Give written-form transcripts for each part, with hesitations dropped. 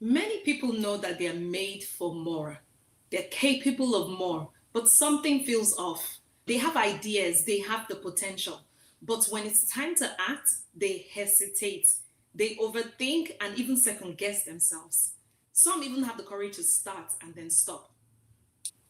Many people know that they are made for more. They're capable of more, but something feels off. They have ideas, they have the potential, but when it's time to act, they hesitate. They overthink and even second guess themselves. Some even have the courage to start and then stop.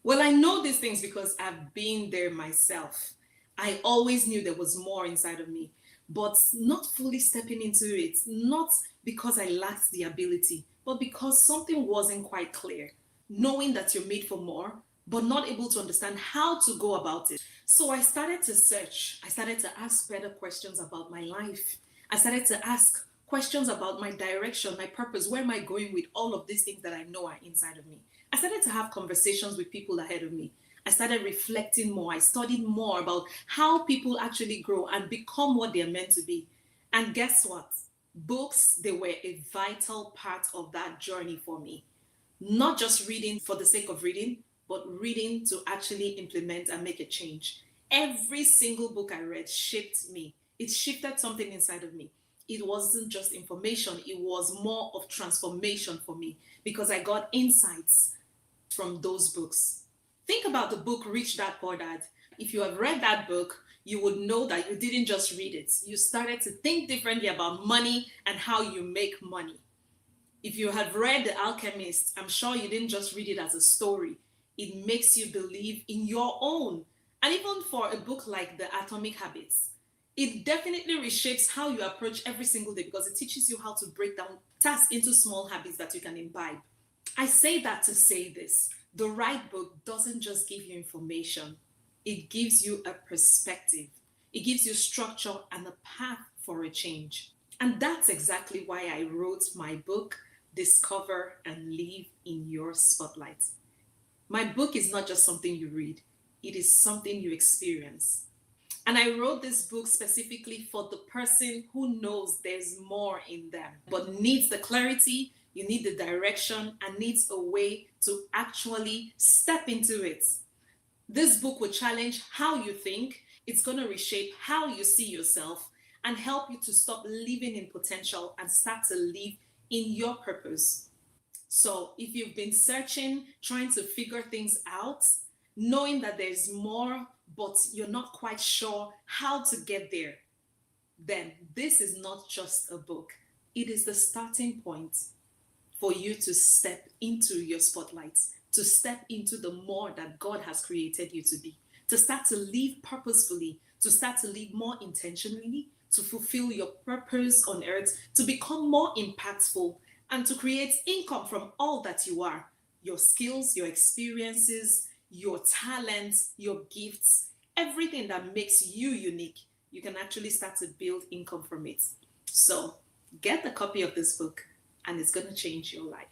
Well, I know these things because I've been there myself. I always knew there was more inside of me, but not fully stepping into it, not because I lacked the ability, but because something wasn't quite clear. Knowing that you're made for more, but not able to understand how to go about it. So I started to search. I started to ask better questions about my life. I started to ask questions about my direction, my purpose, where am I going with all of these things that I know are inside of me. I started to have conversations with people ahead of me. I started reflecting more. I studied more about how people actually grow and become what they're meant to be. And guess what? Books, they were a vital part of that journey for me. Not just reading for the sake of reading, but reading to actually implement and make a change. Every single book I read shaped me. It shifted something inside of me. It wasn't just information, it was more of transformation for me because I got insights from those books. Think about the book Rich Dad Poor Dad. If you have read that book, you would know that you didn't just read it. You started to think differently about money and how you make money. If you have read The Alchemist, I'm sure you didn't just read it as a story. It makes you believe in your own. And even for a book like The Atomic Habits, it definitely reshapes how you approach every single day because it teaches you how to break down tasks into small habits that you can imbibe. I say that to say this: the right book doesn't just give you information, it gives you a perspective, it gives you structure and a path for a change. And that's exactly why I wrote my book, Discover and Live in Your Spotlight. My book is not just something you read, it is something you experience. And I wrote this book specifically for the person who knows there's more in them, but needs the clarity, you need the direction, and needs a way to actually step into it. This book will challenge how you think, it's going to reshape how you see yourself, and help you to stop living in potential and start to live in your purpose. So, if you've been searching, trying to figure things out, knowing that there's more, but you're not quite sure how to get there, then this is not just a book. It is the starting point for you to step into your spotlight, to step into the more that God has created you to be, to start to live purposefully, to start to live more intentionally, to fulfill your purpose on earth, to become more impactful, and to create income from all that you are: your skills, your experiences, your talents, your gifts, everything that makes you unique. You can actually start to build income from it. So, get a copy of this book, and it's going to change your life.